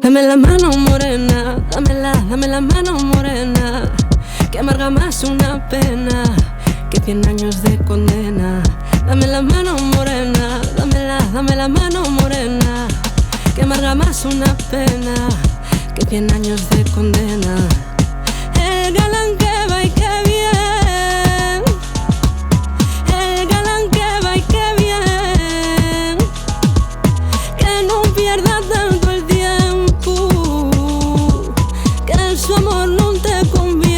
Dame la mano morena, dame la mano morena, que amarga más una pena que 100 años de condena. Dame la mano morena, dame la mano morena, que amarga más una pena que 100 años de condena. El galán que va y que bien, el galán que va y que bien, que no pierda tanto el tiempo, que su amor no te conviene.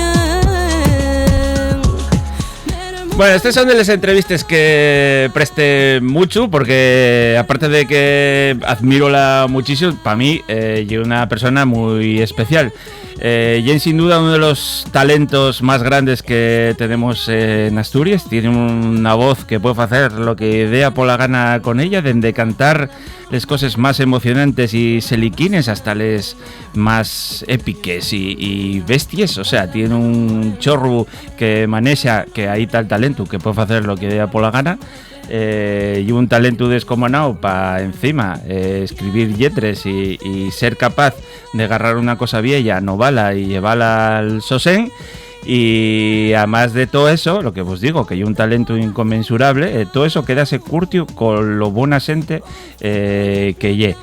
Bueno, estas son de las entrevistas que presté mucho, porque aparte de que admiro muchísimo, para mí es una persona muy especial. Y es sin duda uno de los talentos más grandes que tenemos en Asturias. Tiene una voz que puede hacer lo que dé por la gana con ella, desde cantar las cosas más emocionantes y seliquines hasta las más épiques y bestias. O sea, tiene un chorro que maneja, que hay tal talento que puede hacer lo que dé por la gana. Y un talento descomunado para encima escribir lletres y ser capaz de agarrar una cosa vieja, novala y llevarla al sosén. Y además de todo eso, lo que os digo, que hay un talento inconmensurable, todo eso quedase curtio con lo buena gente que lle.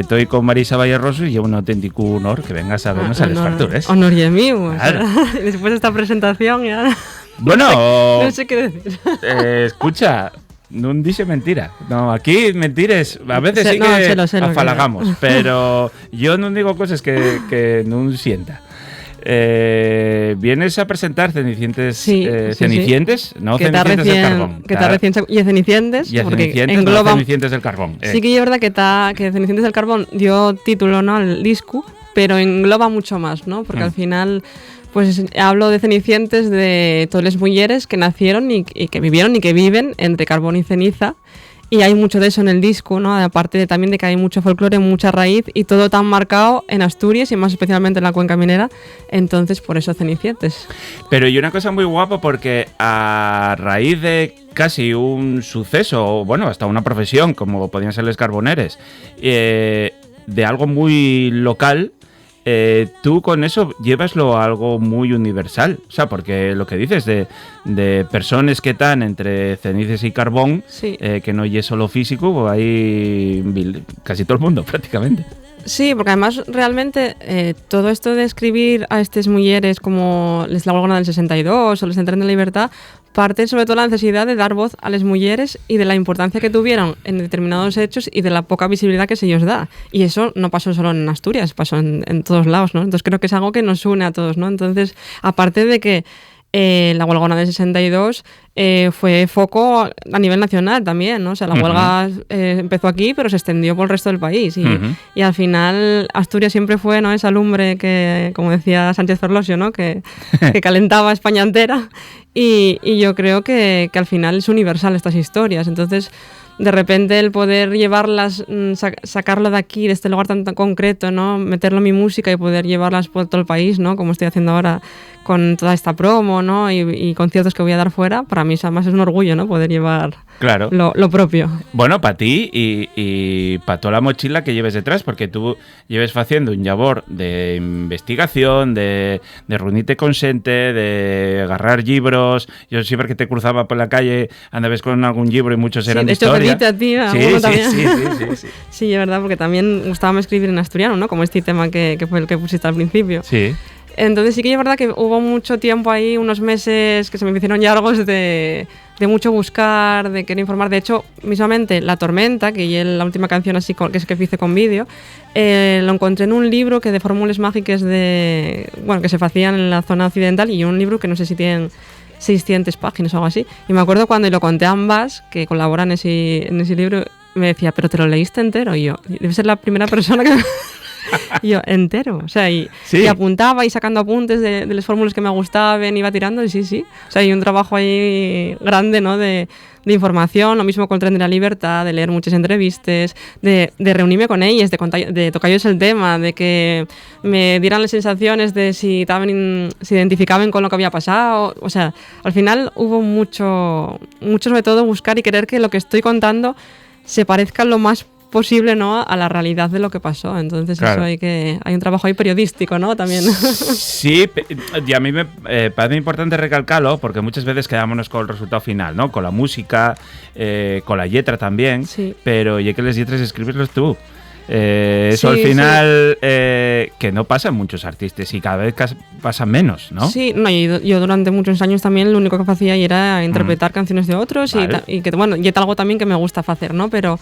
Estoy con Marisa Valleroso y es un auténtico honor que vengas a vernos a las facturas. Honor y es mío. Claro. Después de esta presentación ya... Bueno, no sé qué decir. Escucha, no dice mentira. No, aquí mentiras, a veces sí no, que sé afalagamos, pero yo no digo cosas que no sienta. Vienes a presentar Cenicientes, sí, Cenicientes, sí. No que Cenicientes del Carbón. Que está recién y Cenicientes, y porque Cenicientes, engloba... no Cenicientes del Carbón. Sí que es verdad que Cenicientes del Carbón dio título, ¿no?, al disco, pero engloba mucho más, ¿no? Porque al final... Pues hablo de cenicientes de todas las mujeres que nacieron y que vivieron y que viven entre carbón y ceniza. Y hay mucho de eso en el disco, ¿no? Aparte también de que hay mucho folclore, mucha raíz y todo tan marcado en Asturias y más especialmente en la cuenca minera. Entonces, por eso Cenicientes. Pero y una cosa muy guapa, porque a raíz de casi un suceso, o bueno, hasta una profesión como podían ser los carboneres, de algo muy local, tú con eso llévaslo a algo muy universal. O sea, porque lo que dices de personas que están entre cenizas y carbón, sí. Que no es solo físico, hay casi todo el mundo prácticamente. Sí, porque además realmente todo esto de escribir a estas mujeres como les la huelga del 62 o les Tren de Libertad parte sobre todo de la necesidad de dar voz a las mujeres y de la importancia que tuvieron en determinados hechos y de la poca visibilidad que se ellos da. Y eso no pasó solo en Asturias, pasó en todos lados, ¿no? Entonces creo que es algo que nos une a todos, ¿no? Entonces, aparte de que la huelga del 62 fue foco a nivel nacional también, ¿no? O sea, la huelga empezó aquí, pero se extendió por el resto del país. Y al final Asturias siempre fue, ¿no?, esa lumbre que, como decía Sánchez Ferlosio, ¿no?, que calentaba España entera. Y yo creo que al final es universal estas historias. Entonces, de repente el poder llevarlas, sacarlo de aquí, de este lugar tan concreto, ¿no?, meterlo en mi música y poder llevarlas por todo el país, ¿no?, como estoy haciendo ahora con toda esta promo, ¿no?, y conciertos que voy a dar fuera, para mí además es un orgullo, ¿no?, poder llevar claro. lo propio. Bueno, para ti y para toda la mochila que lleves detrás, porque tú lleves haciendo un labor de investigación, de reunirte con gente, de agarrar libros. Yo siempre que te cruzaba por la calle andabas con algún libro y muchos eran de historia. Sí, a ti, sí. Sí, es verdad, porque también gustaba escribir en asturiano, ¿no?, como este tema que fue el que pusiste al principio. Sí. Entonces sí que es verdad que hubo mucho tiempo ahí, unos meses que se me hicieron largos de mucho buscar, de querer informar. De hecho, mismamente La Tormenta, que es la última canción así que es que hice con vídeo, lo encontré en un libro que de fórmulas mágicas que se hacían en la zona occidental, y un libro que no sé si tienen 600 páginas o algo así. Y me acuerdo cuando lo conté a ambas, que colaboran en ese libro, me decía, ¿pero te lo leíste entero? Y yo, debe ser la primera persona que... Y yo, entero, o sea, y apuntaba y sacando apuntes de las fórmulas que me gustaban, iba tirando, y sí. O sea, hay un trabajo ahí grande, ¿no?, de información, lo mismo con el Tren de la Libertad, de leer muchas entrevistas, de reunirme con ellas, de tocarles el tema, de que me dieran las sensaciones de si se identificaban con lo que había pasado. O sea, al final hubo mucho sobre todo buscar y querer que lo que estoy contando se parezca lo más posible, ¿no?, a la realidad de lo que pasó. Entonces claro. eso hay un trabajo ahí periodístico, ¿no?, también. Sí, y a mí me parece importante recalcarlo porque muchas veces quedámonos con el resultado final, ¿no?, con la música, con la letra también, sí. Pero ya que les letras escribirlos tú. Eso al final que no pasa en muchos artistas y cada vez pasa menos, ¿no? Sí, no, yo durante muchos años también lo único que hacía era interpretar canciones de otros vale. y que bueno, y es algo también que me gusta hacer, ¿no? Pero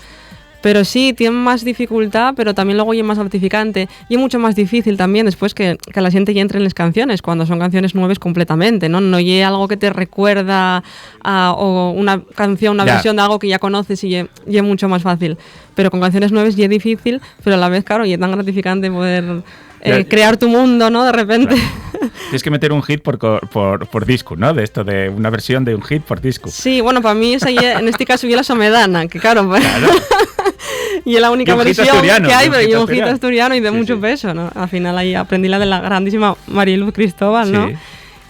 sí, tiene más dificultad, pero también luego es más gratificante y es mucho más difícil también después que la gente ya entre en las canciones, cuando son canciones nuevas completamente, ¿no? No es algo que te recuerda o una canción, una versión de algo que ya conoces y es mucho más fácil. Pero con canciones nuevas ya es difícil, pero a la vez, claro, y es tan gratificante poder crear tu mundo, ¿no? De repente. Claro. Tienes que meter un hit por disco, ¿no? De esto, de una versión de un hit por disco. Sí, bueno, para mí esa en este caso ya la Somedana, que claro. Y es la única versión que hay, pero yo un hit asturiano y de mucho peso, ¿no? Al final ahí aprendí la de la grandísima Mariluz Cristóbal, ¿no?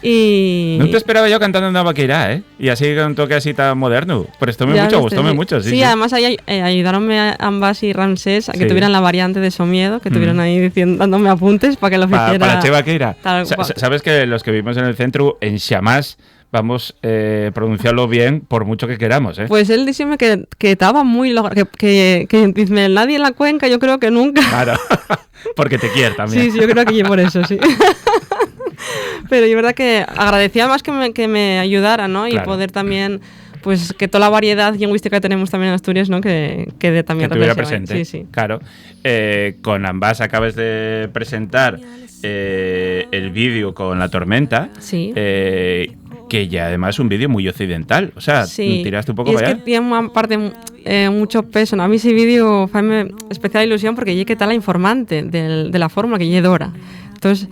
Y... No te esperaba yo cantando en una vaqueira, ¿eh? Y así con un toque así tan moderno. Pero gustóme mucho. Sí, además ahí ayudaronme a Ambas y Ramsés a que tuvieran la variante de Somiedo, que tuvieran ahí dándome apuntes para que lo hiciera. Para Che Vaqueira. Sabes que los que vivimos en el centro, en Xamás, vamos a pronunciarlo bien por mucho que queramos, ¿eh? Pues él dice que estaba muy logrado, que dice, nadie en la cuenca, yo creo que nunca. Claro, porque te quiere también. Sí, yo creo que yo por eso, sí. Pero yo verdad que agradecía más que me ayudara, ¿no? Y poder también, pues que toda la variedad lingüística que tenemos también en Asturias, ¿no? Que quede también que estuviera presente. Sí. Claro. Con Ambas acabas de presentar el vídeo con La Tormenta. Sí. Que ya además es un vídeo muy occidental. O sea, tiraste un poco para allá. Es que tiene una parte mucho peso, ¿no? A mí ese vídeo me especial ilusión porque ya que tal la informante de la fórmula, que ya Dora. Entonces...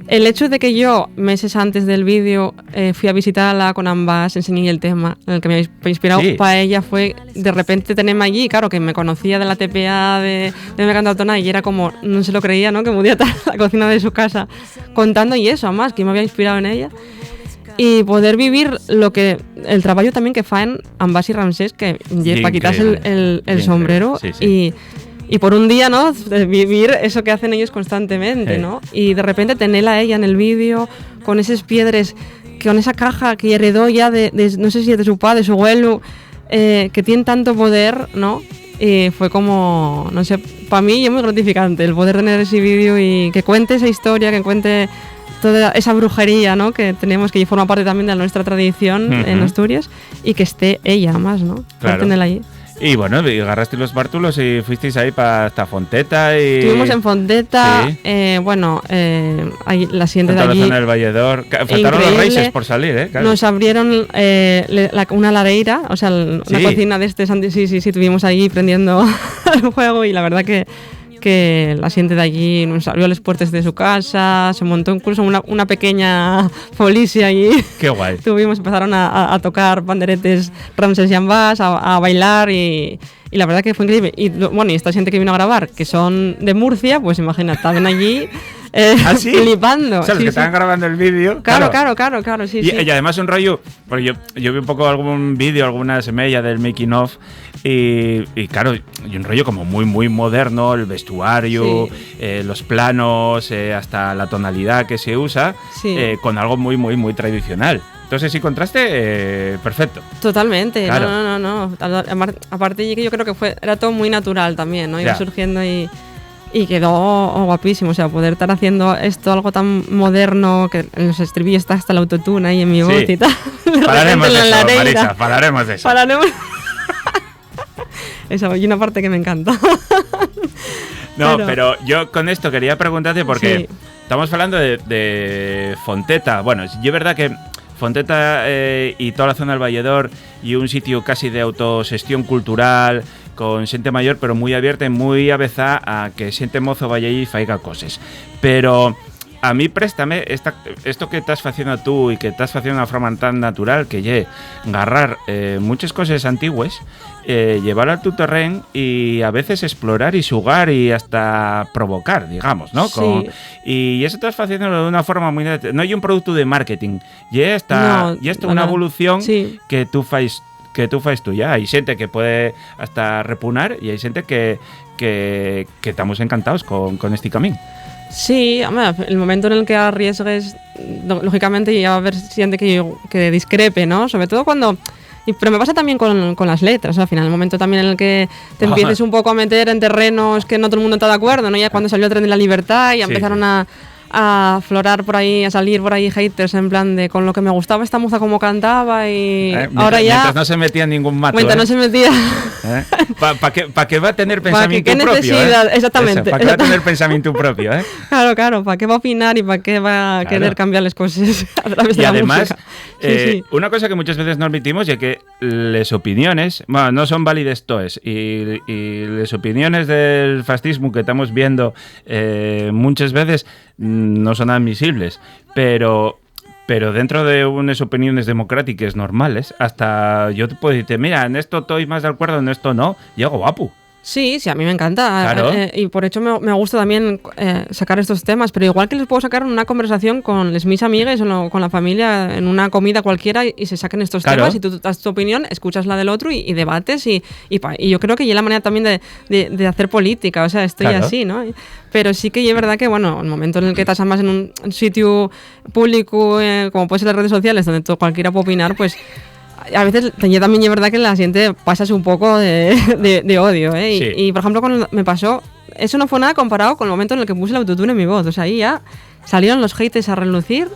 El hecho de que yo, meses antes del vídeo, fui a visitarla con Ambas, enseñé el tema en el que me había inspirado para ella, fue de repente tenerme allí, claro, que me conocía de la TPA de Mercantatona y era como, no se lo creía, ¿no? Que me podía estar en la cocina de su casa contando y eso, además, que me había inspirado en ella. Y poder vivir el trabajo también que fan Ambas y Ramsés, que para quitarse el sombrero y por un día, ¿no? De vivir eso que hacen ellos constantemente, ¿no? Y de repente tenerla a ella en el vídeo con esas piedras, con esa caja que heredó ya de no sé si de su padre, de su abuelo, que tiene tanto poder, ¿no? Y fue como, no sé, para mí es muy gratificante el poder tener ese vídeo y que cuente esa historia, que cuente toda esa brujería, ¿no? Que tenemos, que forma parte también de nuestra tradición en Asturias y que esté ella más, ¿no? Claro. Tenerla ahí. Y bueno, agarraste los bártulos y fuisteis ahí para hasta Fonteta. Estuvimos en Fonteta, ahí, la siguiente de allí. La zona del Valledor. Faltaron los Reyes por salir, ¿eh? Claro. Nos abrieron una lareira, o sea, una cocina de sí, estuvimos allí prendiendo el fuego y la verdad que la gente de allí nos abrió las puertas de su casa, se montó incluso una pequeña policia allí. Qué guay. Empezaron a tocar panderetes Ramsés y Ambas, a bailar y la verdad que fue increíble. Y bueno, y esta gente que vino a grabar, que son de Murcia, pues imagina, estaban allí flipando. O sea, los que estaban grabando el vídeo. Claro, sí. Y además un rollo, porque yo vi un poco algún vídeo, alguna semilla del making of, y claro, y un rollo como muy, muy moderno, el vestuario, los planos, hasta la tonalidad que se usa, con algo muy, muy, muy tradicional. Entonces, si contraste, perfecto. Totalmente, claro. No. Aparte de que yo creo que era todo muy natural también, ¿no? Iba surgiendo y quedó guapísimo, o sea, poder estar haciendo esto algo tan moderno, que en los estribillos está hasta el autotune ahí en mi voz y tal. Pararemos de eso, Marisa, pararemos de eso. Esa hay una parte que me encanta. No, pero yo con esto quería preguntarte porque estamos hablando de Fonteta. Bueno, yo es verdad que Fonteta y toda la zona del Valledor y un sitio casi de autogestión cultural con xente mayor, pero muy abierta y muy avezá a que xente mozo vaya allí y faiga cosas. Pero a mí préstame esto que estás haciendo tú y que estás haciendo de una forma tan natural que lle agarrar muchas cosas antiguas, llevar a tu terreno y a veces explorar y jugar y hasta provocar, digamos, ¿no? Y eso estás haciendo de una forma muy... No hay un producto de marketing, y esta una evolución que tú fais tú fas tuya. Hay gente que puede hasta repunar y hay gente que estamos encantados con este camino. Sí, el momento en el que arriesgues, lógicamente ya va a haber gente que discrepe, ¿no? Sobre todo cuando... Pero me pasa también con las letras, al final, el momento también en el que te empieces un poco a meter en terrenos que no todo el mundo está de acuerdo, ¿no? Ya cuando salió el Tren de la Libertad y empezaron a aflorar por ahí, a salir por ahí haters en plan de con lo que me gustaba esta moza como cantaba y ahora ya... Mientras no se metía en ningún mato. Mientras no se metía... ¿Para qué va a tener pensamiento propio? ¿Qué necesidad? Exactamente. ¿Para qué va a tener pensamiento propio? Claro, ¿para qué va a opinar y para qué va a querer cambiar las cosas a través de la además, música? Una cosa que muchas veces no admitimos es que las opiniones, bueno, no son válidas todas y las opiniones del fascismo que estamos viendo muchas veces no son admisibles, pero dentro de unas opiniones democráticas normales, hasta yo te puedo decirte, mira, en esto estoy más de acuerdo, en esto no, y hago guapo. Sí, a mí me encanta. Claro. Y por hecho me gusta también sacar estos temas, pero igual que les puedo sacar una conversación con mis amigas o con la familia en una comida cualquiera y se saquen estos temas y tú das tu opinión, escuchas la del otro y debates y yo creo que es la manera también de hacer política, o sea, estoy así, ¿no? Pero sí que es verdad que, bueno, el momento en el que estás más en un sitio público, como puede ser las redes sociales, donde cualquiera puede opinar, pues... A veces también es verdad que la gente pasas un poco de odio, ¿eh? Sí. Y por ejemplo, cuando me pasó, eso no fue nada comparado con el momento en el que puse el autotune en mi voz. O sea, ahí ya salieron los haters a relucir.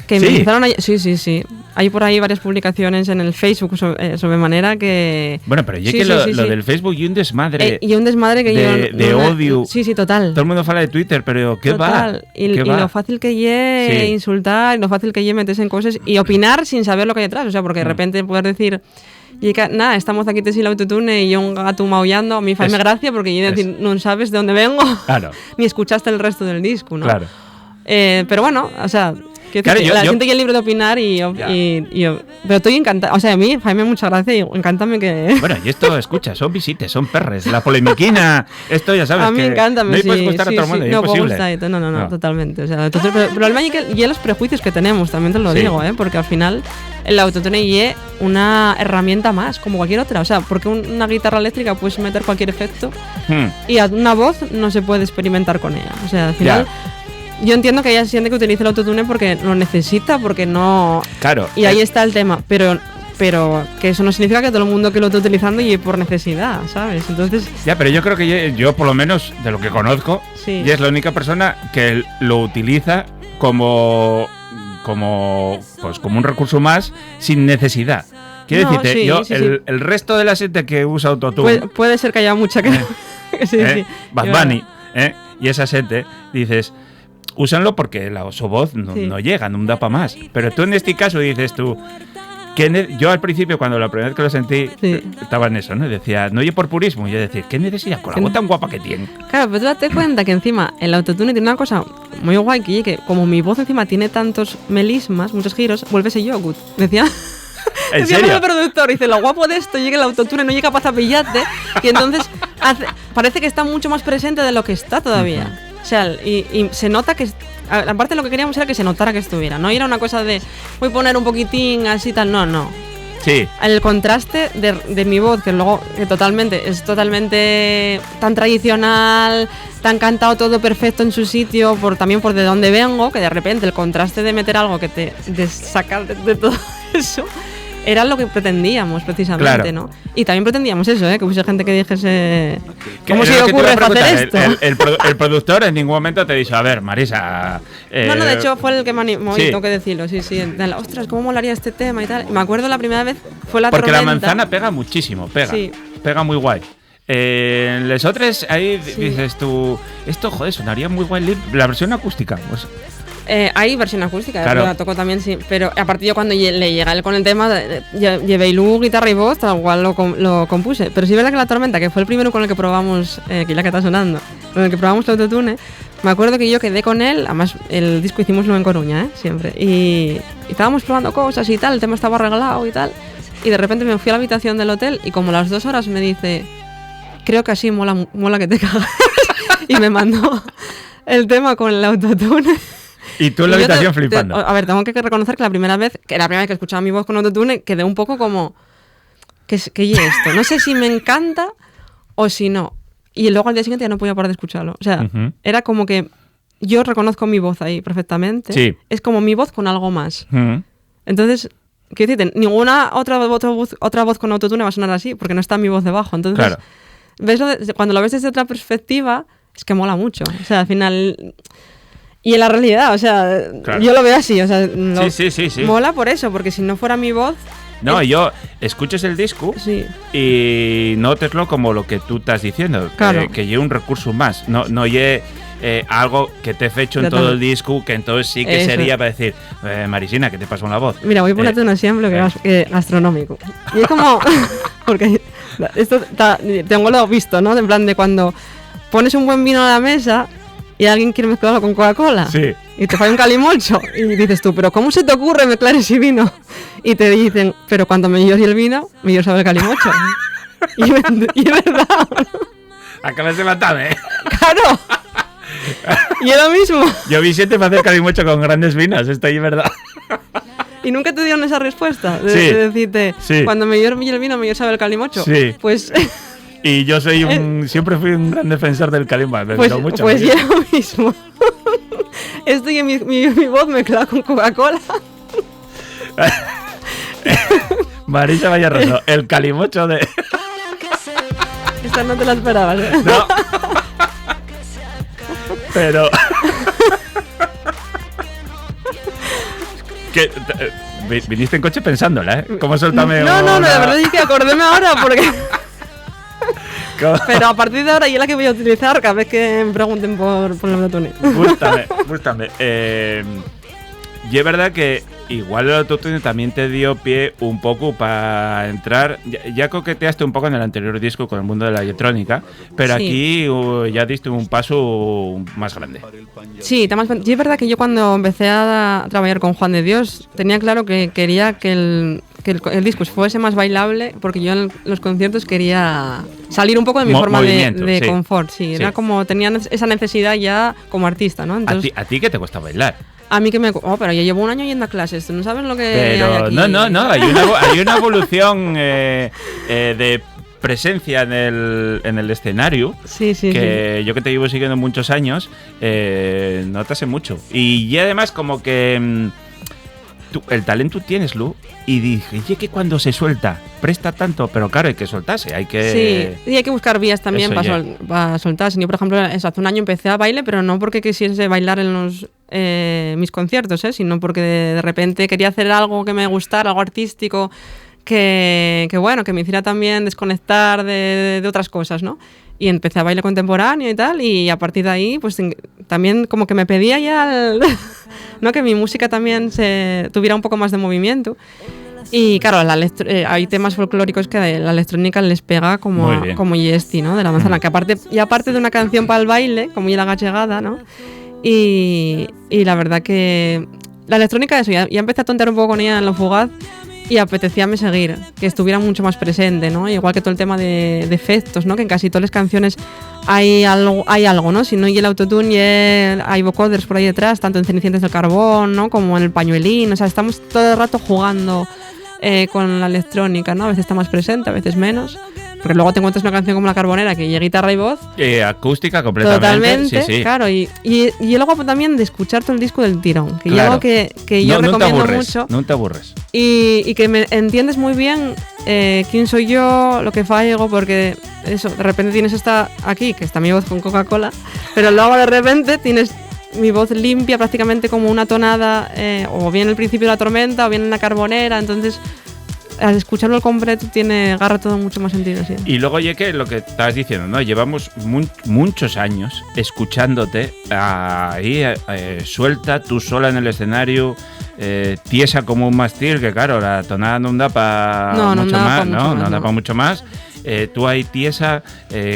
Que me empezaron a... Sí. Hay por ahí varias publicaciones en el Facebook sobre manera que... Bueno, pero lo del Facebook y un desmadre... y un desmadre que de odio. Sí, total. Todo el mundo habla de Twitter, pero ¿qué total. va? Y lo fácil que es insultar, y lo fácil que es meterse en cosas y opinar sin saber lo que hay detrás. O sea, porque de repente puedes decir... Y nada, estamos aquí sin el autotune y un gato maullando, a mí me gracia porque yo decir, no sabes de dónde vengo, ni escuchaste el resto del disco, ¿no? Claro. Pero bueno, o sea... Claro, la gente que es libre de opinar pero estoy encantada, o sea, a mí me mucha gracia y encántame que... Bueno, y esto, escucha, son visites, son perres, la polemiquina, esto ya sabes. A mí me encanta, no puedes gustar a todo el mundo, es imposible. No, totalmente, o sea, entonces, pero el problema y los prejuicios que tenemos, también te lo digo, porque al final el autotune es una herramienta más, como cualquier otra, o sea, porque una guitarra eléctrica puedes meter cualquier efecto y una voz no se puede experimentar con ella, o sea, al final... Yo entiendo que haya gente que utilice el autotune porque lo necesita, porque no... Claro. Y ahí está el tema, pero que eso no significa que todo el mundo que lo esté utilizando y por necesidad, ¿sabes? Entonces... Ya, pero yo creo que yo por lo menos, de lo que conozco, y es la única persona que lo utiliza como un recurso más sin necesidad. Quiero decirte, el resto de la gente que usa autotune... Puede ser que haya mucha que... Bad Bunny, y esa gente, dices... Úsanlo porque su voz no llega, no da para más. Pero tú en este caso dices tú... Yo al principio, cuando la primera vez que lo sentí, estaba en eso, ¿no? Decía, no oye por purismo. Y yo decía, ¿qué necesidad con la voz tan guapa que tiene? Claro, pero tú date cuenta que encima el autotune tiene una cosa muy guay, que como mi voz encima tiene tantos melismas, muchos giros, vuélvese Yogut. Decía... ¿En serio? El productor dice, lo guapo de esto llega el autotune, no llega para pillarte, y entonces parece que está mucho más presente de lo que está todavía. O sea, y se nota que... Aparte lo que queríamos era que se notara que estuviera, no era una cosa de voy a poner un poquitín así tal, no. Sí. El contraste de mi voz, que luego es totalmente tan tradicional, tan cantado todo perfecto en su sitio, también por de dónde vengo, que de repente el contraste de meter algo que te saca de todo eso... Era lo que pretendíamos, precisamente, ¿no? Y también pretendíamos eso, que hubiese gente que dijese... ¿Cómo se le ocurre hacer esto? El productor en ningún momento te dice, a ver, Marisa... No, de hecho fue el que me animó, tengo que decirlo, sí. Ostras, ¿cómo molaría este tema y tal? Me acuerdo la primera vez, fue la Porque tormenta. La manzana pega muchísimo, pega muy guay. Les otros, ahí dices tú... Esto, joder, sonaría muy guay la versión acústica, pues... Hay versión acústica, claro. La tocó también, sí. Pero aparte yo cuando le llega él con el tema, llevé luego guitarra y voz, tal cual lo compuse. Pero sí es verdad que La Tormenta, que fue el primero con el que probamos, que ya que está sonando, con el que probamos el autotune, me acuerdo que yo quedé con él, además el disco hicimoslo en Coruña, siempre. Y estábamos probando cosas y tal, el tema estaba arreglado y tal. Y de repente me fui a la habitación del hotel y como a las 2 horas me dice, creo que así mola que te cagas. Y me mandó el tema con el autotune. Y tú en la habitación flipando. A ver, tengo que reconocer que la primera vez que escuchaba mi voz con autotune, quedé un poco como... ¿qué es esto? No sé si me encanta o si no. Y luego al día siguiente ya no podía parar de escucharlo. O sea, era como que yo reconozco mi voz ahí perfectamente. Sí. Es como mi voz con algo más. Entonces, quiero decirte, ninguna otra voz con autotune va a sonar así, porque no está mi voz debajo. Entonces, claro. Cuando lo ves desde otra perspectiva, es que mola mucho. O sea, al final... Y en la realidad, o sea, claro. Yo lo veo así. O sea, sí. Mola por eso, porque si no fuera mi voz... No, yo escuches el disco y nóteslo como lo que tú estás diciendo, claro. Que lleve un recurso más, no lleve algo que te he hecho en todo el disco, que entonces sí que sería para decir, Marisina, ¿qué te pasó en la voz? Mira, voy a ponerte un ejemplo que gastronómico. Y es como, porque esto tengo lo visto, ¿no? En plan de cuando pones un buen vino a la mesa y alguien quiere mezclarlo con Coca-Cola. Sí. Y te falla un calimocho. Y dices tú, ¿pero cómo se te ocurre mezclar ese vino? Y te dicen, pero cuando me llore el vino, me llore sabe el calimocho. y es verdad. Acabas de matarme, ¿eh? ¡Claro! Y es lo mismo. Yo vi 7 para hacer calimocho con grandes vinos, esto ahí es verdad. ¿Y nunca te dieron esa respuesta? De decirte, cuando me llore el vino, me llore sabe el calimocho. Sí. Pues... Y yo siempre fui un gran defensor del calimocho. Pues yo lo mismo. Estoy en mi voz mezclada con Coca-Cola. Marisa Vallarroso, el calimocho de... Esta no te la esperabas, ¿eh? No. Pero... viniste en coche pensándola, ¿eh? ¿Cómo suéltame? No, la verdad es que acordéme ahora porque... Pero a partir de ahora, y es la que voy a utilizar cada vez que me pregunten por el autotune. Gústame. Y es verdad que igual el autotune también te dio pie un poco para entrar. Ya coqueteaste un poco en el anterior disco con el mundo de la electrónica, pero aquí ya diste un paso más grande. Sí, y es verdad que yo cuando empecé a trabajar con Juan de Dios tenía claro que quería que el disco fuese más bailable, porque yo en los conciertos quería salir un poco de mi forma de confort. Sí, era como tenía esa necesidad ya como artista, ¿no? Entonces, ¿A ti qué te cuesta bailar? A mí pero yo llevo un año yendo a clases, ¿no sabes lo que pero hay aquí? No, hay una evolución de presencia en el escenario que yo que te llevo siguiendo muchos años notase mucho. Y además como que el talento tienes, Lu, y dije, oye, que cuando se suelta presta tanto, pero claro, hay que soltarse, hay que... Sí, y hay que buscar vías también para soltarse. Yo, por ejemplo, hace un año empecé a baile, pero no porque quisiese bailar en los mis conciertos, sino porque de repente quería hacer algo que me gustara, algo artístico, que me hiciera también desconectar de otras cosas, ¿no? Y empecé a baile contemporáneo y tal, y a partir de ahí, pues también como que me pedía ya ¿no? Que mi música también tuviera un poco más de movimiento. Y claro, hay temas folclóricos que la electrónica les pega como Yesti, ¿no? De la manzana, que aparte de una canción para el baile, como ya la gachegada, ¿no? Y la verdad que la electrónica, eso, ya empecé a tontear un poco con ella en lo fugaz, y apetecíame seguir, que estuviera mucho más presente, ¿no? Igual que todo el tema de efectos, ¿no? Que en casi todas las canciones hay algo, ¿no? Si no hay el autotune, hay vocoders por ahí detrás, tanto en Cenicientas del Carbón, ¿no? Como en el Pañuelín, o sea, estamos todo el rato jugando con la electrónica, ¿no? A veces está más presente, a veces menos. Porque luego te encuentras una canción como La Carbonera, que lleva guitarra y voz. Acústica completamente. Totalmente, sí. Claro. Y luego también de escuchar todo el disco del tirón. Que claro. Que yo recomiendo mucho. No te aburres. Y que me entiendes muy bien quién soy yo, lo que fallo, porque eso, de repente tienes aquí, que está mi voz con Coca-Cola, pero luego de repente tienes mi voz limpia, prácticamente como una tonada, o bien el principio de La Tormenta, o bien en La Carbonera, entonces... Al escucharlo al completo agarra todo mucho más sentido. Sí. Y luego, Yeke, lo que estabas diciendo, ¿no? Llevamos muchos años escuchándote ahí suelta, tú sola en el escenario, tiesa como un mástil, que claro, la tonada no da para mucho más, ¿no? No da para mucho más. Tú ahí tiesa,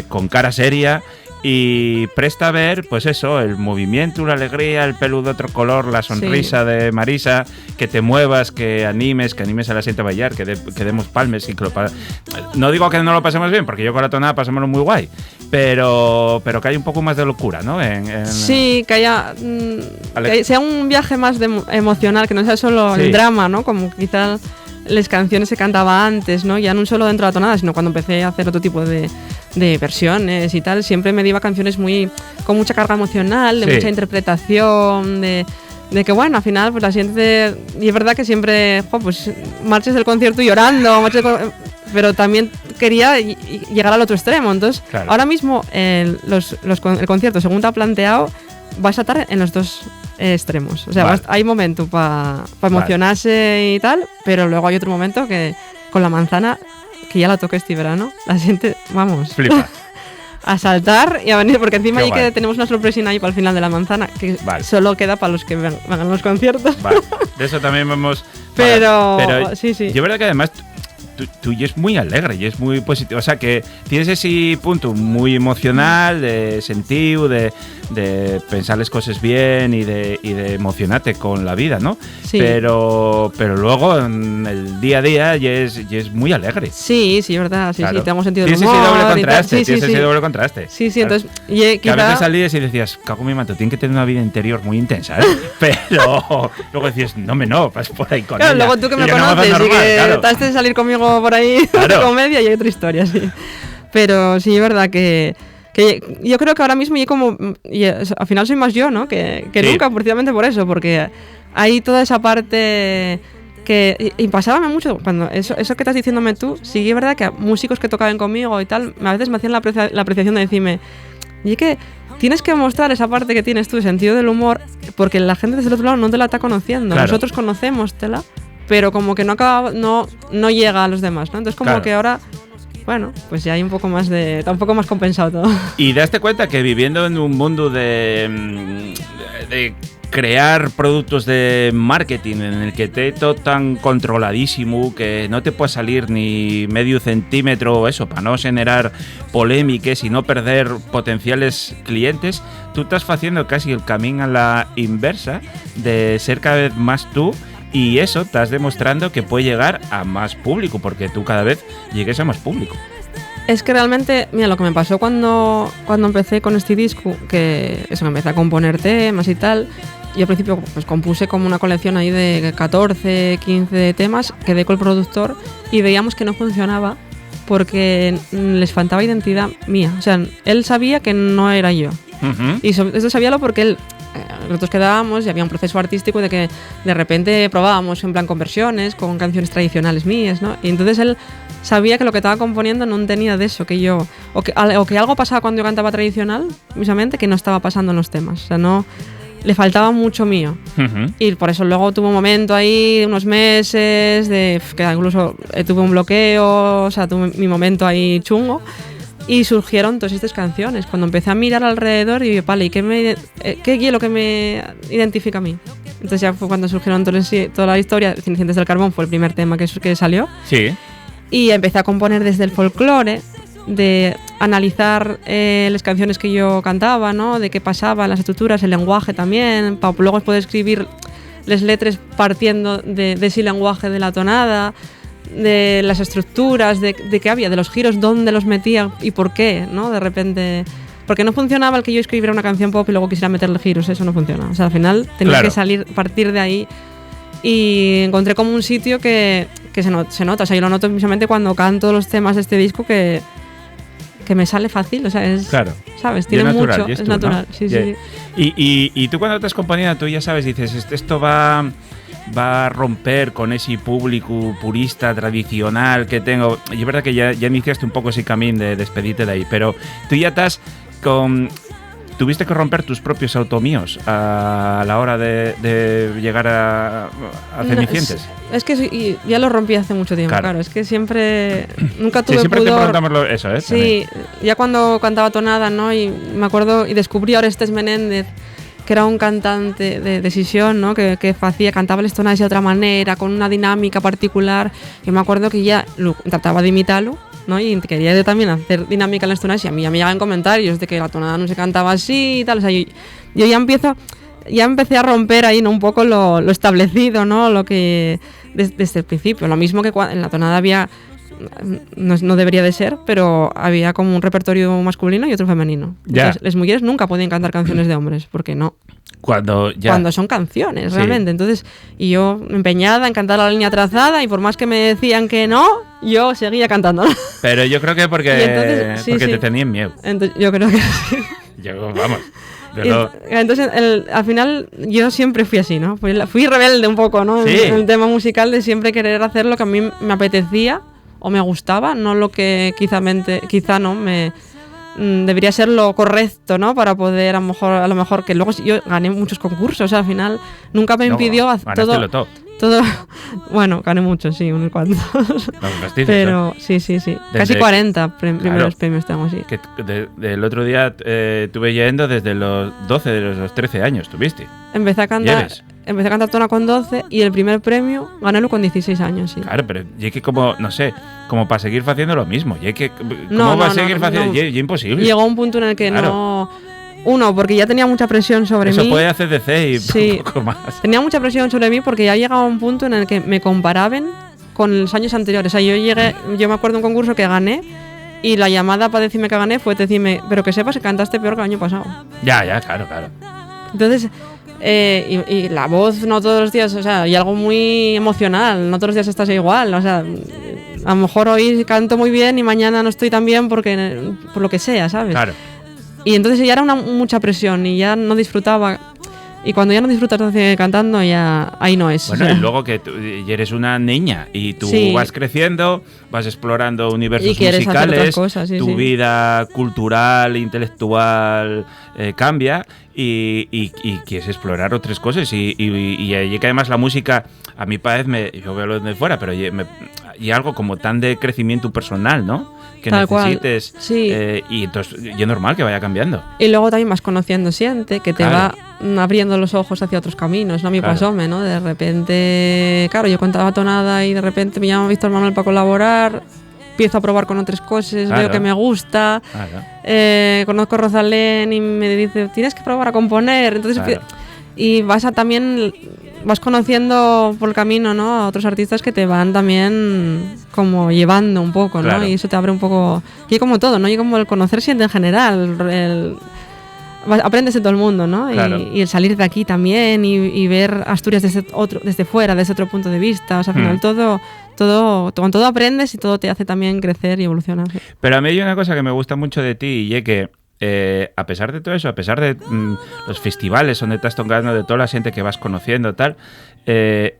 con cara seria, y presta a ver, pues eso, el movimiento, la alegría, el pelo de otro color, la sonrisa de Marisa, que te muevas, que animes a la gente a bailar, que demos palmes y que no digo que no lo pasemos bien, porque yo con la tonada pasémoslo muy guay, pero que haya un poco más de locura, ¿no? Sí, que haya que sea un viaje más emocional, que no sea solo el drama, ¿no? Como quizás las canciones que cantaba antes, ¿no? Ya no solo dentro de la tonada, sino cuando empecé a hacer otro tipo de versiones y tal, siempre me iba canciones con mucha carga emocional, de mucha interpretación, de que bueno, al final pues la sientes, y es verdad que siempre pues marches del concierto llorando, pero también quería llegar al otro extremo. Entonces, ahora mismo el concierto, según te ha planteado, vas a estar en los dos extremos. O sea, hay momento para emocionarse y tal, pero luego hay otro momento que con la manzana, que ya la toqué este verano, la siente, vamos, flipa. A saltar y a venir, porque encima ahí que tenemos una sorpresina ahí para el final de la manzana, que solo queda para los que van a los conciertos. Vale. De eso también vamos. Pero sí. Yo verdad que además tú y es muy alegre y es muy positivo. O sea, que tienes ese punto muy emocional, de sentido, de pensar las cosas bien y de emocionarte con la vida, ¿no? Sí. Pero luego en el día a día ya es muy alegre. Sí, es verdad. Sí, claro. tengo sentido del humor. Tienes ese doble contraste. Sí, claro. entonces... Que a veces salías y decías, cago en mi manto, tiene que tener una vida interior muy intensa, ¿eh? Pero luego decías, no, vas por ahí con claro, ella. Luego tú que me conoces y que trataste de salir conmigo por ahí de comedia y hay otra historia, sí. Pero sí, es verdad que yo creo que ahora mismo al final soy más yo, ¿no? Que nunca, precisamente por eso, porque hay toda esa parte y pasábame mucho cuando eso que estás diciéndome tú, sí es verdad que músicos que tocaban conmigo y tal, a veces me hacían la apreciación de decirme, y que tienes que mostrar esa parte que tienes tú, el sentido del humor, porque la gente desde el otro lado no te la está conociendo. Claro. Nosotros conocémosla, pero como que no llega a los demás, ¿no? Entonces como que ahora, bueno, pues ya hay un poco más está un poco más compensado todo. Y daste cuenta que viviendo en un mundo de crear productos de marketing en el que te todo tan controladísimo que no te puede salir ni medio centímetro eso para no generar polémicas y no perder potenciales clientes, tú estás haciendo casi el camino a la inversa de ser cada vez más tú. Y eso estás demostrando que puede llegar a más público, porque tú cada vez llegues a más público. Es que realmente, mira, lo que me pasó cuando empecé con este disco, que eso, me empecé a componer temas y tal, yo al principio pues compuse como una colección ahí de 14, 15 temas, quedé con el productor y veíamos que no funcionaba porque les faltaba identidad mía. O sea, él sabía que no era yo. Uh-huh. Y eso sabíalo porque nosotros quedábamos y había un proceso artístico de que de repente probábamos en plan conversiones con canciones tradicionales mías, ¿no? Y entonces él sabía que lo que estaba componiendo no tenía de eso, que yo o que algo pasaba cuando yo cantaba tradicional, misamente, que no estaba pasando en los temas. O sea, no le faltaba mucho mío. Uh-huh. Y por eso luego tuve un momento ahí, unos meses, que incluso tuve un bloqueo, o sea, tuve mi momento ahí chungo. Y surgieron todas estas canciones. Cuando empecé a mirar alrededor y vale, ¿y qué es lo que me identifica a mí? Entonces ya fue cuando surgieron toda la historia. Cenicientas del Carbón fue el primer tema que salió. Sí. Y empecé a componer desde el folclore, de analizar las canciones que yo cantaba, ¿no? De qué pasaba, las estructuras, el lenguaje también, para luego poder escribir las letras partiendo de ese lenguaje de la tonada, de las estructuras, de qué había, de los giros, dónde los metía y por qué, ¿no? De repente... Porque no funcionaba el que yo escribiera una canción pop y luego quisiera meterle giros, eso no funciona. O sea, al final tenía que partir de ahí, y encontré como un sitio que se nota. O sea, yo lo noto precisamente cuando canto los temas de este disco que me sale fácil, o sea, es... Claro. ¿Sabes? Tiene natural, mucho, es natural, ¿no? Sí. Y tú cuando estás componiendo, tú ya sabes, dices, esto va a romper con ese público purista tradicional que tengo. Y es verdad que ya iniciaste un poco ese camino de despedirte de ahí, pero tú ya estás tuviste que romper tus propios automíos a la hora de llegar a Cenicientas. Es que ya lo rompí hace mucho tiempo, claro. Es que nunca tuve siempre pudor. Te preguntamos eso, ¿eh? Sí, ya cuando cantaba tonada, ¿no? Y me acuerdo, y descubrí a Orestes Menéndez, que era un cantante de Sisión, ¿no? Que cantaba las tonadas de otra manera, con una dinámica particular. Yo me acuerdo que ya trataba de imitarlo, ¿no? Y quería yo también hacer dinámica en las tonadas, y a mí ya me llegaban comentarios de que la tonada no se cantaba así y tal. O sea, yo ya empecé a romper ahí, ¿no? Un poco lo establecido, ¿no? Lo que desde el principio. Lo mismo que en la tonada había no debería de ser, pero había como un repertorio masculino y otro femenino. Entonces, las mujeres nunca podían cantar canciones de hombres, porque no. Cuando son canciones, realmente. Entonces, y yo empeñada en cantar la línea trazada, y por más que me decían que no, yo seguía cantando. Pero yo creo que porque te tenían miedo. Entonces, yo creo que sí. Vamos. Entonces, al final, yo siempre fui así, ¿no? Fui rebelde un poco, ¿no? Sí. En el tema musical, de siempre querer hacer lo que a mí me apetecía o me gustaba, no lo que quizá no me debería ser lo correcto, ¿no? Para poder, a lo mejor que luego yo gané muchos concursos, o sea, al final nunca me impidió todo. Bueno, gané muchos, sí, unos cuantos. Pero sí. Casi 40 primeros premios tengo, sí. El otro día estuve yendo desde los 12, de los 13 años, ¿tuviste? Empecé a cantar tona con 12 y el primer premio ganélo con 16 años, sí. Claro, pero ya que como para seguir haciendo lo mismo. ¿Cómo va a seguir haciendo? Ya imposible. Llegó un punto en el que no... Uno, porque ya tenía mucha presión sobre mí. Eso puede hacer DC y un poco más. Tenía mucha presión sobre mí porque ya llegaba un punto en el que me comparaban con los años anteriores. O sea, yo me acuerdo de un concurso que gané y la llamada para decirme que gané fue decirme, pero que sepas que cantaste peor que el año pasado. Ya, claro. Entonces, y la voz no todos los días, o sea, y algo muy emocional, no todos los días estás igual, o sea, a lo mejor hoy canto muy bien y mañana no estoy tan bien por lo que sea, ¿sabes? Claro. Y entonces ya era mucha presión y ya no disfrutaba. Y cuando ya no disfrutas cantando, ya ahí no es. Bueno, y luego que tú eres una niña y tú vas creciendo, vas explorando universos musicales, cosas, tu vida cultural, intelectual cambia y quieres explorar otras cosas. Y que además la música, a mi parecer, yo veo lo de fuera, pero y algo como tan de crecimiento personal, ¿no? Que tal necesites. Cual. Sí. Y entonces, y es normal que vaya cambiando. Y luego también vas conociendo gente que te va abriendo los ojos hacia otros caminos, ¿no? A mí pasóme, ¿no? De repente, claro, yo contaba tonada y de repente me llama Víctor Manuel para colaborar, empiezo a probar con otras cosas, veo que me gusta, conozco a Rosalén y me dice, tienes que probar a componer, entonces y vas conociendo por el camino, ¿no? A otros artistas que te van también como llevando un poco, ¿no? Y eso te abre un poco... Y como todo, ¿no? Y como el conocer gente en general, aprendes de todo el mundo, ¿no? Y el salir de aquí también y ver Asturias desde fuera, desde otro punto de vista. O sea, al final con todo aprendes y todo te hace también crecer y evolucionar. ¿Sí? Pero a mí hay una cosa que me gusta mucho de ti y es que a pesar de todo eso, a pesar de los festivales donde estás tocando, de toda la gente que vas conociendo, tal,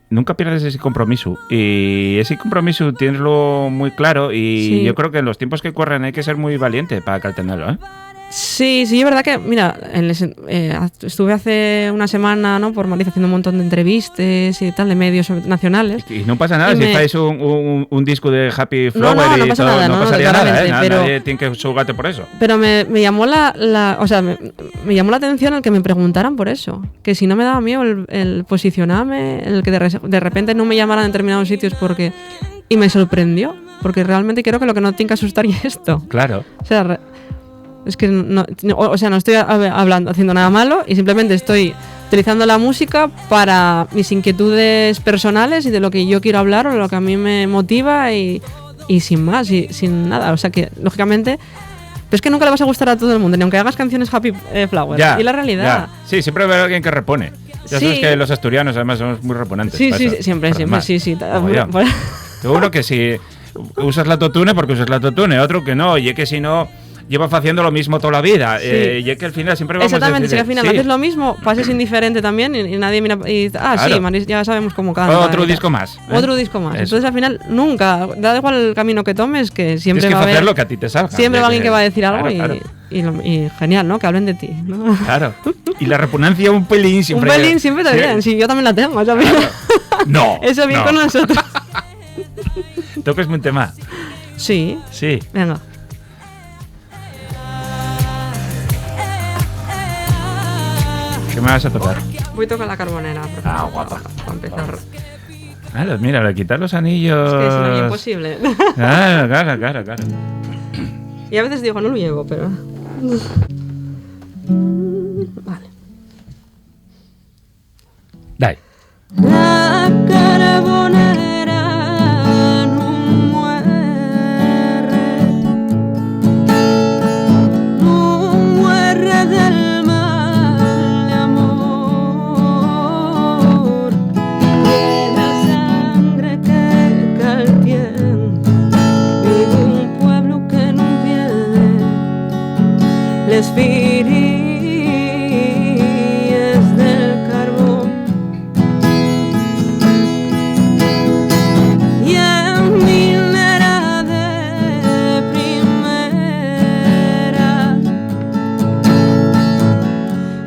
nunca pierdes ese compromiso. Y ese compromiso tieneslo muy claro y yo creo que en los tiempos que corren hay que ser muy valiente para tenerlo, ¿eh? Sí, es verdad que, mira, estuve hace una semana, ¿no? Por Madrid haciendo un montón de entrevistas y tal, de medios nacionales. Y no pasa nada, si estáis un disco de Happy Flower no pasa nada, no pasaría nada, ¿eh? Pero, nadie tiene que juzgarte por eso. Pero me llamó me llamó la atención el que me preguntaran por eso, que si no me daba miedo el posicionarme, el que de repente no me llamaran en determinados sitios y me sorprendió, porque realmente creo que lo que no tiene que asustar es esto. Claro. O sea, es que no estoy haciendo nada malo y simplemente estoy utilizando la música para mis inquietudes personales y de lo que yo quiero hablar o de lo que a mí me motiva y sin más, y sin nada. O sea que, lógicamente, pero es que nunca le vas a gustar a todo el mundo, ni aunque hagas canciones Happy Flower. Y la realidad. Ya. Sí, siempre va a haber alguien que repone. Ya sabes que los asturianos además somos muy reponentes. Sí, siempre, sí. Seguro que si usas la autotune porque usas la autotune, otro que no, y es que si no... lleva haciendo lo mismo toda la vida. Y es que al final siempre vamos exactamente, a decir... si al final haces lo mismo, pases indiferente también y nadie mira... claro. Sí, ya sabemos cómo canta. Otro disco más. Otro disco más. Eso. Entonces al final nunca, da igual el camino que tomes, que siempre va a haber... hacer lo que a ti te salga. Siempre va alguien que va a decir algo y genial, ¿no? Que hablen de ti, ¿no? Claro. Y la repugnancia un pelín siempre... Un pelín siempre también. Sí, yo también la tengo. Claro. No. Eso bien con nosotros. ¿Toques un tema? Sí. Venga. ¿Qué me vas a tocar? Voy a tocar la carbonera. Guapa. Para empezar. Mira, le quitar los anillos. Es que es un anillo imposible. Claro. Y a veces digo, no lo llevo, pero... Vale. Dai. La carbonera no muere. desfiríes del carbón y en minera de primera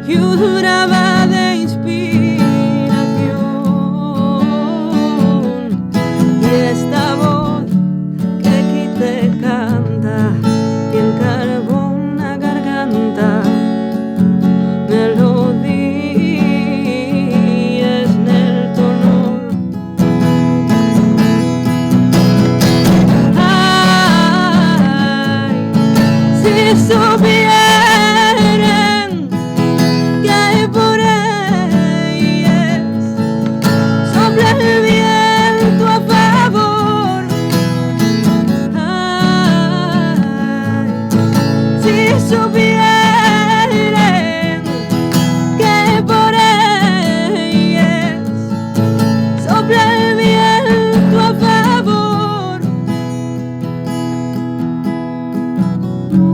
lloraba de inspiración y esta voz que aquí te canta tiene carbón a garganta melodías en el tono ay si supieran que por ellas sopla el viento a favor ay si supieran que por ellas sopla el viento a favor no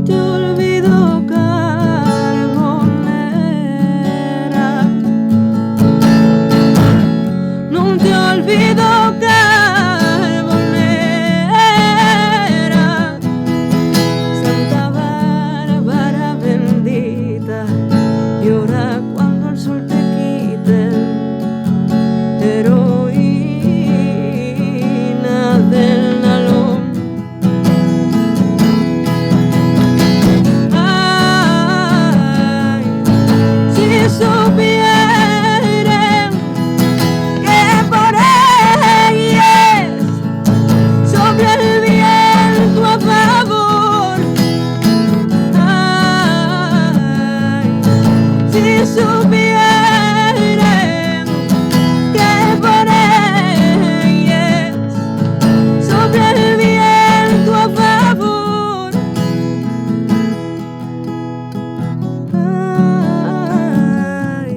te olvido carbonera no te olvido carbonera Santa Bárbara bendita llora cuando el sol te quite heroína del nalón ay si supieran que por ellas sopla el viento a favor ay si supieran que por ellas sopla el viento a favor ay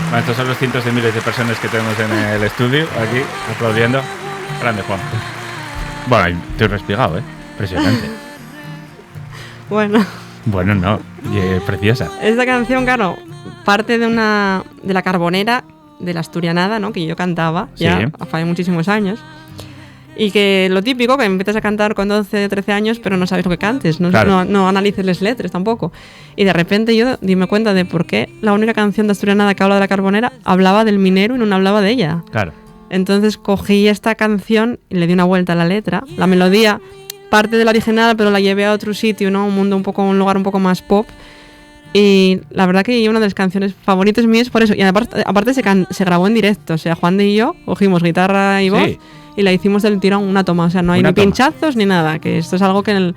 Bueno, estos son los cientos de miles de personas que tenemos en el estudio, aquí, aplaudiendo. Grande, Juan. Bueno, estoy respigado, ¿eh? Impresionante. bueno Bueno, no, y, preciosa. esta canción claro parte de la Carbonera de la Asturianada, ¿no? Que yo cantaba ya Sí. hace muchísimos años. Y que lo típico, que empiezas a cantar con 12, 13 años, pero no sabes lo que cantes, no, Claro. no analices las letras tampoco. Y de repente yo dime cuenta de por qué la única canción de Asturianada que habla de la Carbonera hablaba del minero y no hablaba de ella. Claro. Entonces cogí esta canción y le di una vuelta a la letra. La melodía parte de la original, pero la llevé a otro sitio, ¿no? Un lugar un poco más pop. Y la verdad que es una de las canciones favoritas mías por eso. Y aparte se grabó en directo. O sea, Juan y yo cogimos guitarra y voz Sí. y la hicimos del tirón una toma. O sea, no hay Una ni toma. pinchazos ni nada. Que esto es algo que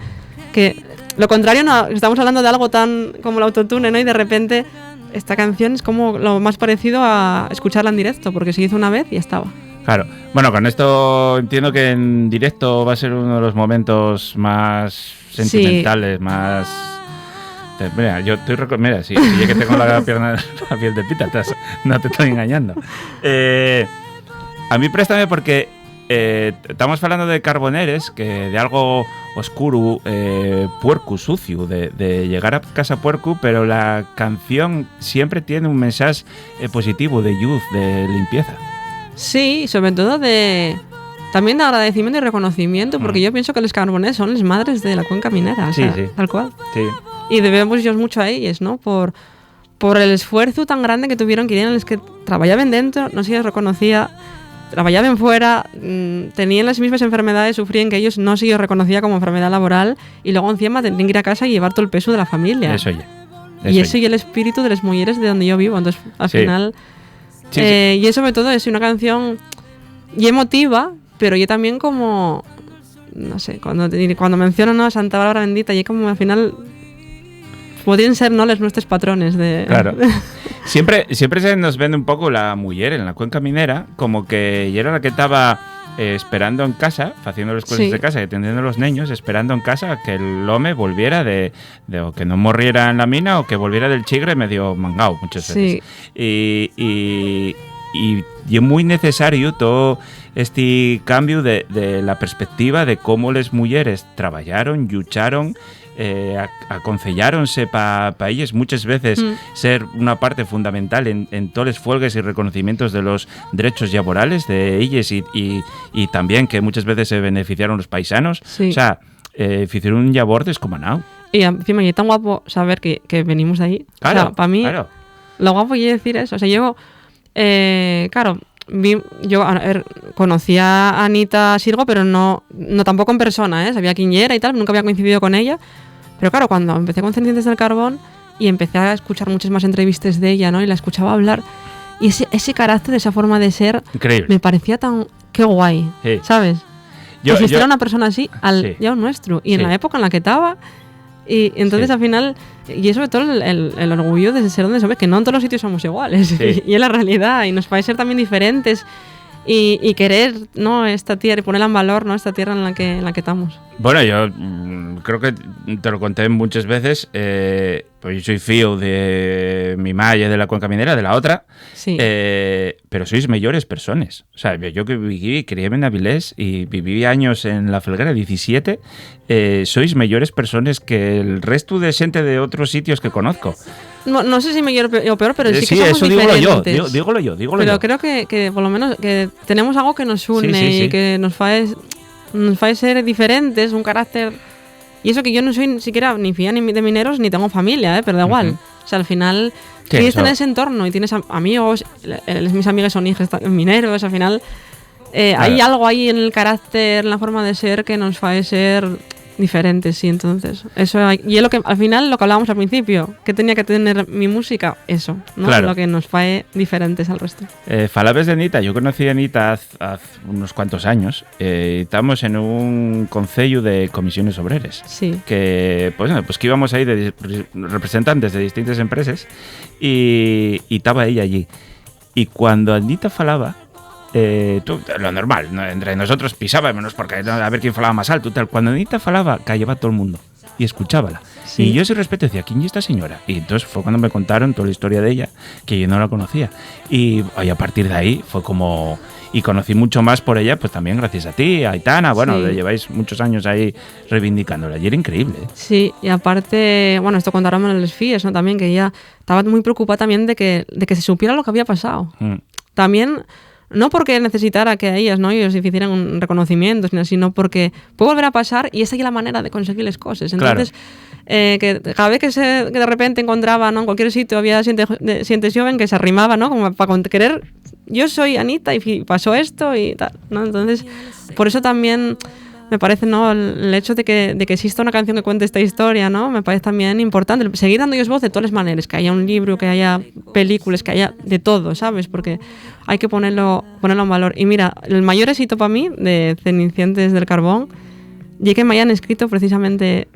lo contrario, no, estamos hablando de algo tan como el autotune, ¿no? Y de repente esta canción es como lo más parecido a escucharla en directo, porque se hizo una vez y ya estaba. Claro. Bueno, con esto entiendo que en directo va a ser uno de los momentos más sentimentales, más... Mira, yo estoy... Mira, si yo que tengo la piel de pita, no te estoy engañando. A mí préstame porque estamos hablando de Carboneres, que de algo oscuro, puerco, sucio, de llegar a casa puerco, pero la canción siempre tiene un mensaje positivo de luz, de limpieza. Sí, sobre todo también de agradecimiento y reconocimiento, porque yo pienso que los Carboneres son las madres de la cuenca minera, Sí, o sea, sí. tal cual. Sí. Y debemos ellos mucho a ellas, ¿no? Por el esfuerzo tan grande que tuvieron, que eran los que trabajaban dentro, no se les reconocía, trabajaban fuera, tenían las mismas enfermedades, sufrían que ellos no se les reconocía como enfermedad laboral y luego encima tenían que ir a casa y llevar todo el peso de la familia. Eso ya. Y eso y el espíritu de las mujeres de donde yo vivo. Entonces, al final... Sí. Y eso sobre todo es una canción y emotiva, pero yo también como... No sé, cuando menciono, ¿no?, a Santa Bárbara Bendita, y como al final... Podrían ser, ¿no?, los nuestros patrones de... Claro. Siempre se nos vende un poco la mujer en la cuenca minera como que ella era la que estaba esperando en casa, haciendo las cosas de casa y atendiendo a los niños, esperando en casa que el home volviera de o que no morriera en la mina o que volviera del chigre medio mangao muchas veces. Y es muy necesario todo este cambio de la perspectiva de cómo las mujeres trabajaron, lucharon, aconselláronse para ellas muchas veces ser una parte fundamental en todos los fuergues y reconocimientos de los derechos laborales de ellas y también que muchas veces se beneficiaron los paisanos. O sea, hicieron un labor descomunal. Y encima es tan guapo saber que venimos de ahí. Claro, o sea, para mí, lo guapo es decir eso. O sea, yo, claro, yo conocí a Anita Sirgo, pero no tampoco en persona, sabía quién era y tal, nunca había coincidido con ella. Pero claro, cuando empecé con Cenicientas del Carbón y empecé a escuchar muchas más entrevistas de ella, ¿no?, y la escuchaba hablar, y ese carácter, esa forma de ser, increíble, me parecía tan... ¡Qué guay! Sí. ¿Sabes? Existir una persona así ya un nuestro, y en la época en la que estaba, y entonces al final, y sobre todo el orgullo de ser donde somos, que no en todos los sitios somos iguales, y es la realidad, y nos parece ser también diferentes, y querer, ¿no?, esta tierra y ponerla en valor, ¿no?, esta tierra en la que estamos. Bueno, yo creo que te lo conté muchas veces, pues yo soy fío de mi malla de la cuenca minera, de la otra, pero sois mejores personas. O sea, yo que viví, criéme en Avilés y viví años en La Felguera, 17, sois mejores personas que el resto de gente de otros sitios que conozco. No sé si mejor o peor, pero sí que somos eso diferentes. Dígolo yo. Pero creo que por lo menos que tenemos algo que nos une y que nos hace ser diferentes, un carácter. Y eso que yo no soy ni siquiera ni fía ni de mineros ni tengo familia, pero da igual. O sea, al final tienes en ese entorno y tienes amigos, mis amigas son hijas mineros, al final hay algo ahí en el carácter, en la forma de ser que nos hace ser diferentes, sí. Entonces eso y es lo que al final lo que hablábamos al principio, que tenía que tener mi música, eso, ¿no? Claro. Lo que nos hace diferentes al resto. Falabes de Anita, yo conocí a Anita hace unos cuantos años. Estamos en un concello de comisiones obreras, que pues que íbamos ahí de representantes de distintas empresas y estaba ella allí, y cuando Anita falaba, lo normal, ¿no? Entre nosotros pisábamos porque a ver quién falaba más alto, tal. Cuando Anita falaba, callaba todo el mundo y escuchábala. Y yo, sin respeto, decía, ¿quién es esta señora? Y entonces fue cuando me contaron toda la historia de ella, que yo no la conocía. Y a partir de ahí fue como... Y conocí mucho más por ella, pues también gracias a ti, a Aitana, bueno, lleváis muchos años ahí reivindicándola, y era increíble. Sí, y aparte, bueno, esto contaron en los FIES, ¿no?, también, que ella estaba muy preocupada también de que se supiera lo que había pasado. También... No porque necesitara que a ellas, ¿no?, ellos hicieran un reconocimiento, sino porque puede volver a pasar y esa es la manera de conseguir las cosas. Entonces, que cada vez que de repente encontraba, ¿no?, en cualquier sitio había sientes joven que se arrimaba, ¿no?, como para querer, yo soy Anita y pasó esto y tal, ¿no? Entonces, por eso también me parece, ¿no?, el hecho de que exista una canción que cuente esta historia, ¿no?, me parece también importante. Seguir dando ellos voz de todas las maneras, que haya un libro, que haya películas, que haya de todo, ¿sabes? Porque hay que ponerlo en valor. Y mira, el mayor éxito para mí de Cenicientas del Carbón y que me hayan escrito precisamente...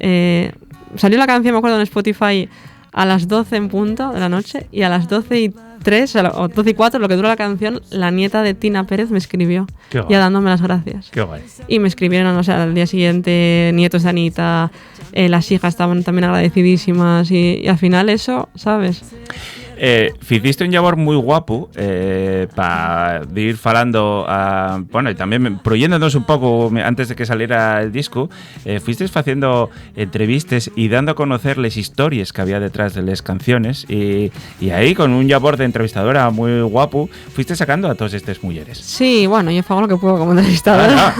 salió la canción, me acuerdo, en Spotify a las 12 en punto de la noche, y a las 12:03 o 12:04, lo que dura la canción, la nieta de Tina Pérez me escribió, ya dándome las gracias. Qué guay. Y me escribieron, o sea, al día siguiente, nietos de Anita, las hijas estaban también agradecidísimas, y al final eso, ¿sabes? Hiciste un labor muy guapo para ir falando bueno, y también proyéndonos un poco antes de que saliera el disco. Fuiste haciendo entrevistas y dando a conocer las historias que había detrás de las canciones, y ahí con un labor de entrevistadora muy guapo fuiste sacando a todas estas mujeres. Sí, bueno, yo hago lo que puedo como entrevistadora.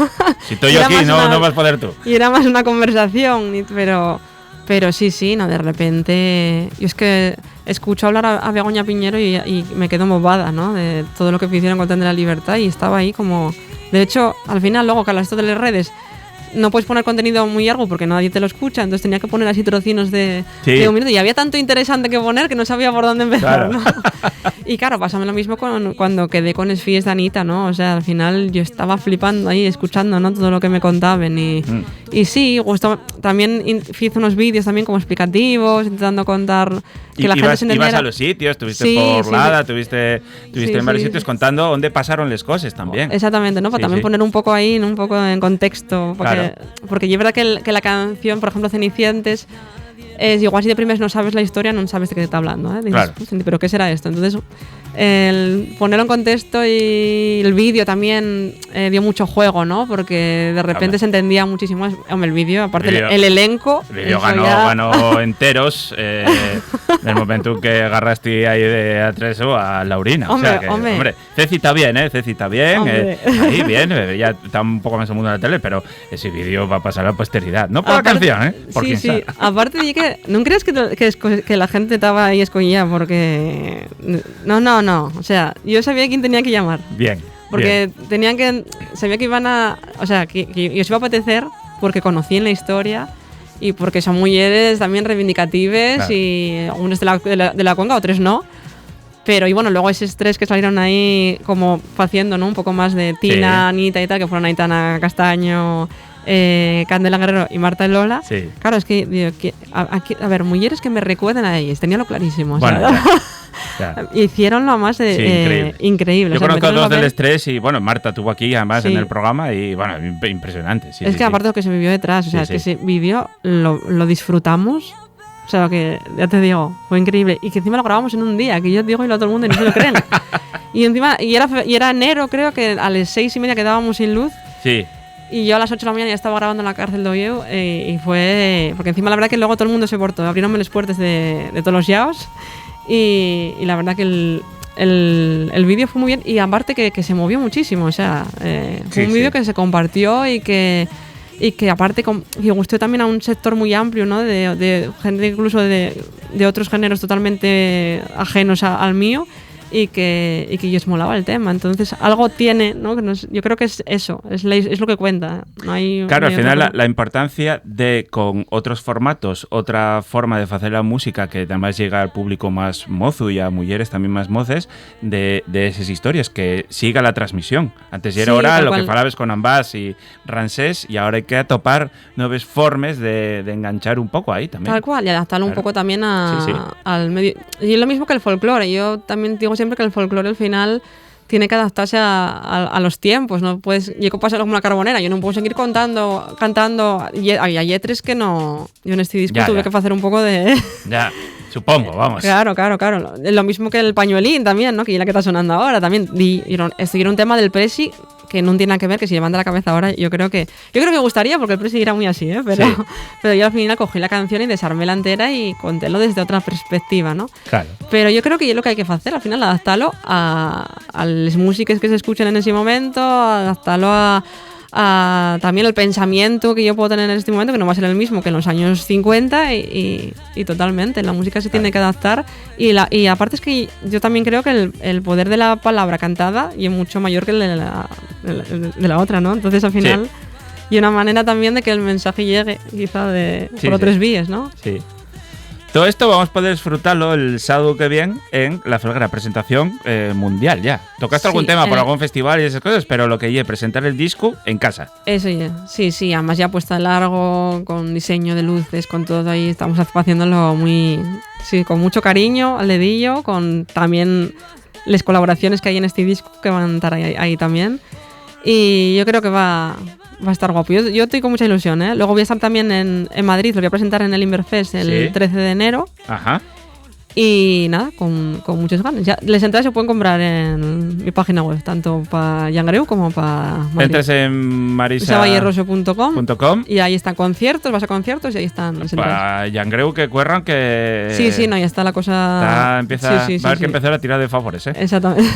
Si estoy yo aquí, no vas a poder tú. Y era más una conversación, pero sí, no, de repente... Yo es que escucho hablar a Begoña Piñero y me quedo movada, ¿no?, de todo lo que hicieron con Tren de la Libertad, y estaba ahí como... De hecho, al final, luego que hablas esto de las redes, no puedes poner contenido muy largo porque nadie te lo escucha, entonces tenía que poner así trocinos de un minuto y había tanto interesante que poner que no sabía por dónde empezar, claro. ¿no? Y claro, pasame lo mismo cuando quedé con Esfies de Anita, ¿no? O sea, al final yo estaba flipando ahí, escuchando, ¿no? Todo lo que me contaban y sí, gustó. También hice unos vídeos también como explicativos, intentando contar que la gente se entendiera. Ibas a los sitios, estuviste por Lada, estuviste en varios sitios contando dónde pasaron las cosas también. Exactamente, ¿no? Para también poner un poco ahí, un poco en contexto, porque es verdad que la canción, por ejemplo, Cenicientes, es igual si de primeras no sabes la historia, no sabes de qué te está hablando, ¿eh? Dices, pero ¿qué será esto? Entonces, el ponerlo en contexto y el vídeo también dio mucho juego, ¿no? Porque de repente se entendía muchísimo. Hombre, el vídeo, aparte el elenco. El vídeo ganó enteros en el momento que agarraste ahí de Atreso a Laurina. Hombre, Ceci está bien, Ceci está bien. Ahí bien, ya está un poco más en el mundo de la tele, pero ese vídeo va a pasar a la posteridad. No por la canción, por quién sabe. Aparte de que no crees que la gente estaba ahí escogida porque no, o sea, yo sabía quién tenía que llamar. Bien. Porque sabía que iban a, o sea, que os iba a apetecer porque conocían la historia y porque son mujeres también reivindicativas y algunos de la cuenca, otros no. Pero y bueno, luego esos tres que salieron ahí como haciendo, ¿no? Un poco más de Tina, Anita y tal, que fueron Aitana Castaño, Candela Guerrero y Marta Lola. Sí. Claro, es que, digo, a ver, mujeres que me recuerden a ellas, tenía lo clarísimo. Bueno, o sea, hicieron lo más increíble. Yo conozco a dos del estrés y bueno, Marta tuvo aquí además en el programa y bueno, impresionante. Es que aparte lo que se vivió detrás, o sea, es que se vivió, lo disfrutamos. O sea, que ya te digo, fue increíble. Y que encima lo grabamos en un día, que yo digo y lo todo el mundo y no se lo creen. Y encima, y era enero, creo que a las 6:30 quedábamos sin luz. Sí. Y yo a las 8 de la mañana ya estaba grabando en la cárcel de Oviedo y fue... Porque encima la verdad que luego todo el mundo se portó. Abrieronme las puertas de todos los yaos y la verdad que el vídeo fue muy bien y aparte que se movió muchísimo. O sea, fue un vídeo que se compartió y que aparte que gustó también a un sector muy amplio, ¿no? De gente incluso de otros géneros totalmente ajenos al mío. Y que yo os molaba el tema. Entonces, algo tiene, ¿no? Yo creo que es eso, es lo que cuenta. No hay, claro, al final la importancia de, con otros formatos, otra forma de hacer la música que además llega al público más mozo y a mujeres también más moces, de esas historias, que siga la transmisión. Antes era oral, lo que falabas con Ambas y Rancés, y ahora hay que atopar nuevas formas de enganchar un poco ahí también. Tal cual, y adaptarlo un poco también al medio. Y es lo mismo que el folclore. Yo también digo siempre que el folclore al final tiene que adaptarse a los tiempos, no puedes, yo pasa como la Carbonera, yo no puedo seguir cantando, y hay tres que no, yo en este disco tuve que hacer un poco de... Ya, supongo, vamos. Claro, lo mismo que el Pañuelín también, ¿no? Que es la que está sonando ahora, también, esto era un tema del Presi que no tiene nada que ver, que si llevan de la cabeza ahora, yo creo que gustaría, porque el Presi era muy así, pero yo al final cogí la canción y desarmé la entera y contélo desde otra perspectiva, ¿no? Claro. Pero yo creo que es lo que hay que hacer, al final adaptarlo a las músicas que se escuchan en ese momento, adaptarlo a también el pensamiento que yo puedo tener en este momento, que no va a ser el mismo que en los años 50 y totalmente, la música se tiene que adaptar y aparte es que yo también creo que el poder de la palabra cantada y es mucho mayor que el de la otra, ¿no? Entonces al final y una manera también de que el mensaje llegue quizá por otras vías, ¿no? Sí. Todo esto vamos a poder disfrutarlo el sábado que viene en la Felguera, presentación mundial ya. Tocaste algún tema por algún festival y esas cosas, pero lo que es presentar el disco en casa. Eso ya, sí, además ya puesta largo, con diseño de luces, con todo ahí, estamos haciéndolo con mucho cariño, al dedillo, con también las colaboraciones que hay en este disco que van a estar ahí también. Y yo creo que va a estar guapo. Yo estoy con mucha ilusión, ¿eh? Luego voy a estar también en Madrid, lo voy a presentar en el Inverfest el 13 de enero. Ajá. Y nada, con muchas ganas. Ya, las entradas se pueden comprar en mi página web, tanto para Yangreu como para Madrid. Entres en marisavalleroso.com y ahí están conciertos, vas a conciertos y ahí están las entradas. Para Yangreu que cuerran que... Sí, ya está la cosa... Va a haber que empezar a tirar de favores, ¿eh? Exactamente.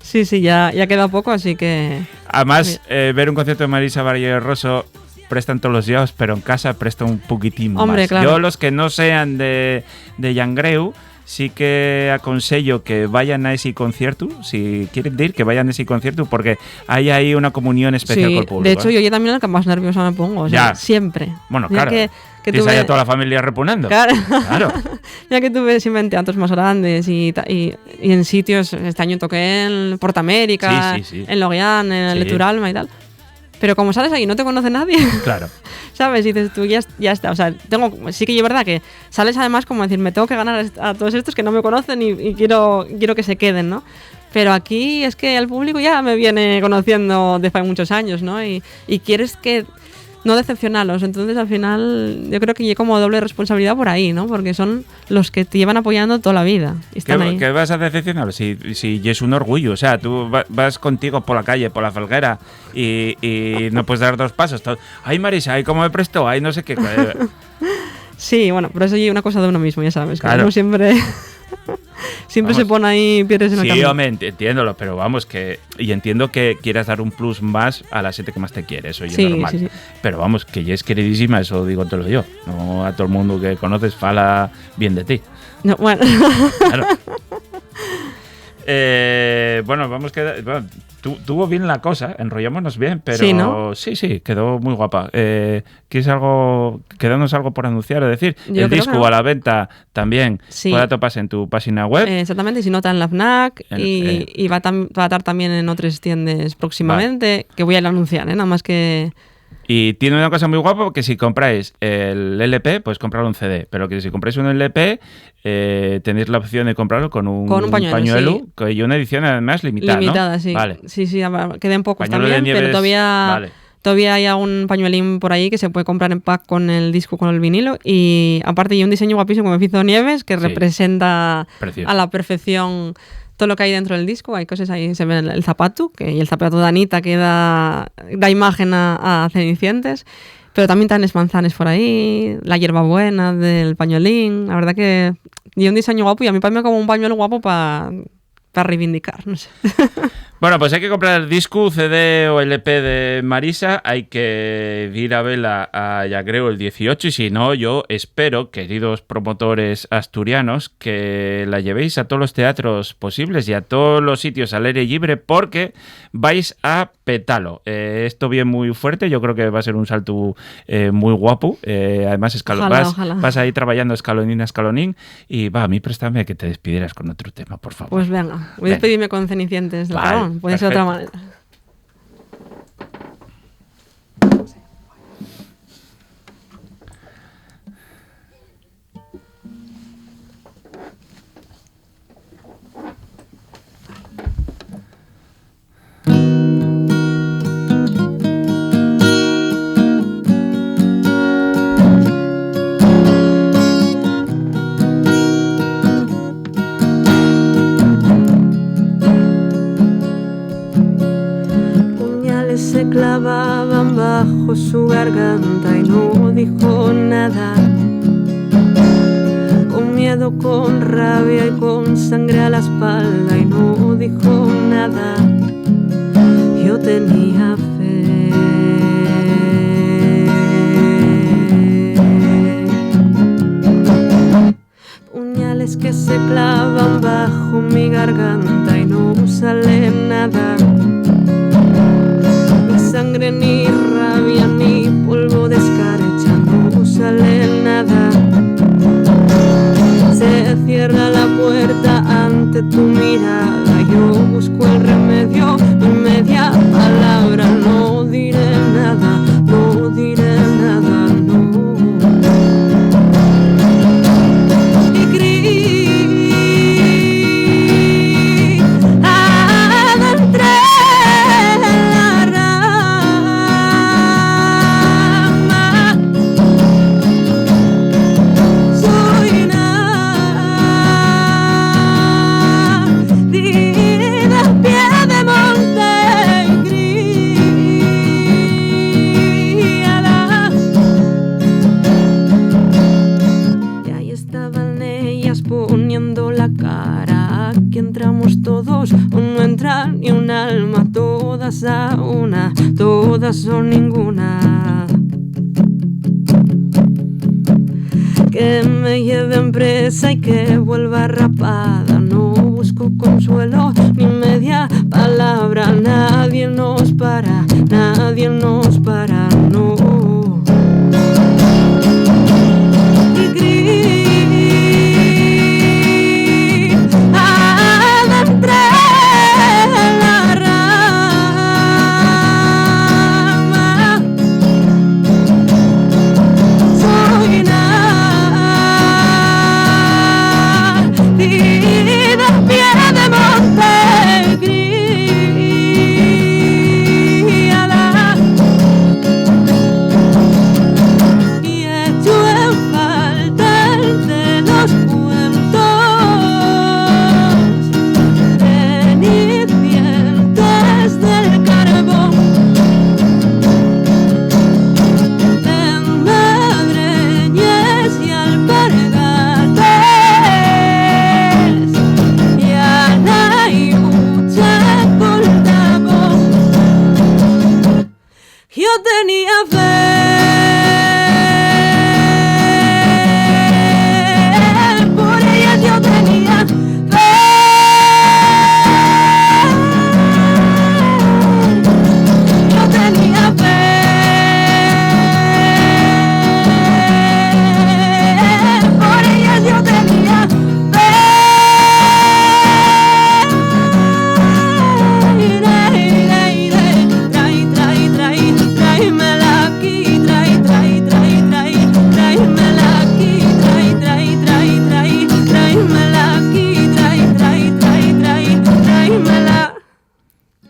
Sí, ya queda poco, así que... Además, ver un concierto de Marisa Valleroso prestan todos los días, pero en casa presta un poquitín Hombre, más. Claro. Yo, los que no sean de Yangreu, sí que aconsello que vayan a ese concierto, si quieren ir, que vayan a ese concierto, porque hay ahí una comunión especial con el público. De hecho, yo también el que más nerviosa me pongo, o sea, siempre. Bueno, claro. Que tienes ahí a toda la familia repugnando. Claro. Ya que tuve siempre en teatros más grandes y en sitios, este año toqué en Portamérica, en Loguian, en el Leturalma y tal. Pero como sales ahí y no te conoce nadie, claro. ¿Sabes? Y dices tú, ya está. O sea, sí que es verdad que sales además como decir, me tengo que ganar a todos estos que no me conocen y quiero que se queden, ¿no? Pero aquí es que el público ya me viene conociendo desde hace muchos años, ¿no? Y quieres que no decepcionarlos. Entonces, al final, yo creo que hay como doble responsabilidad por ahí, ¿no? Porque son los que te llevan apoyando toda la vida. ¿Qué vas a decepcionar? Si es un orgullo. O sea, tú vas contigo por la calle, por la Falguera, y no puedes dar 2 pasos. Ay, Marisa, ay, cómo me prestó, ay, no sé qué. Sí, bueno, pero eso es una cosa de uno mismo, ya sabes. Claro. Que uno siempre se pone ahí piedras en el camino. Sí, hombre, entiéndolo, pero vamos, y entiendo que quieras dar un plus más a la gente que más te quiere, eso ya es normal. Sí. Pero vamos, que ya es queridísima, eso digo te lo yo. No a todo el mundo que conoces fala bien de ti. No, bueno. Claro. Bueno, vamos que tuvo bien la cosa, enrollámonos bien, pero sí, ¿no? Sí, quedó muy guapa. ¿Quieres quedarnos algo por anunciar? Es decir, yo el disco a la venta también puede toparse en tu página web. Exactamente, y si no está en la FNAC y va a estar también en otras tiendas próximamente, que voy a anunciar, nada más que... Y tiene una cosa muy guapa, que si compráis el LP, podéis comprar un CD, pero que si compráis un LP, tenéis la opción de comprarlo con un pañuelo y una edición además limitada, ¿no? Sí. Vale. Sí, quedan pocos pañuelo también, pero todavía hay un pañuelín por ahí que se puede comprar en pack con el disco, con el vinilo, y aparte hay un diseño guapísimo como hizo Nieves, que representa a la perfección todo lo que hay dentro del disco. Hay cosas ahí, se ve el zapato, y el zapato de Anita que da imagen a Cenicientes, pero también están manzanes por ahí, la hierbabuena del pañuelín. La verdad que y un diseño guapo, y a mí parece como un pañuelo guapo para reivindicar, no sé. Bueno, pues hay que comprar el disco, CD o LP de Marisa, hay que ir a verla ya creo el 18, y si no, yo espero, queridos promotores asturianos, que la llevéis a todos los teatros posibles y a todos los sitios al aire libre, porque vais a petalo. Esto viene muy fuerte, yo creo que va a ser un salto muy guapo, además ojalá. Vas a ir trabajando escalonín a escalonín, y a mí préstame que te despidieras con otro tema, por favor. Pues venga, voy a despedirme con Cenicientes del Dragón. Puede ser de otra manera. Se clavaban bajo su garganta y no dijo nada. Con miedo, con rabia y con sangre a la espalda y no dijo nada. Yo tenía fe. Puñales que se clavan bajo mi garganta y no sale nada. Sangre, ni rabia, ni polvo de escarcha, no sale nada. Se cierra la puerta ante tu mirada. Yo busco el remedio en media palabra. No diré nada, no diré nada, no. Y gris adentré. Aquí entramos todos, o no entra ni un alma, todas a una, todas o ninguna. Que que me lleven presa y que vuelva rapada. No busco consuelo ni media palabra. Nadie nos para, no.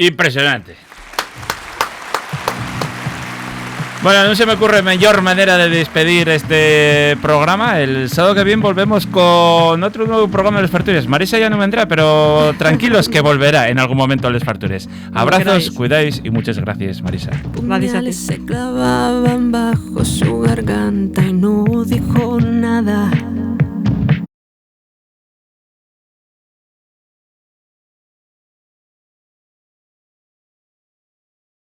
Impresionante. Bueno, no se me ocurre mejor manera de despedir este programa. El sábado que viene volvemos con otro nuevo programa de Les Fartures. Marisa ya no vendrá, pero tranquilos que volverá en algún momento a Les Fartures. Abrazos, cuidáis y muchas gracias, Marisa. Puñales se clavaban bajo su garganta y no dijo nada.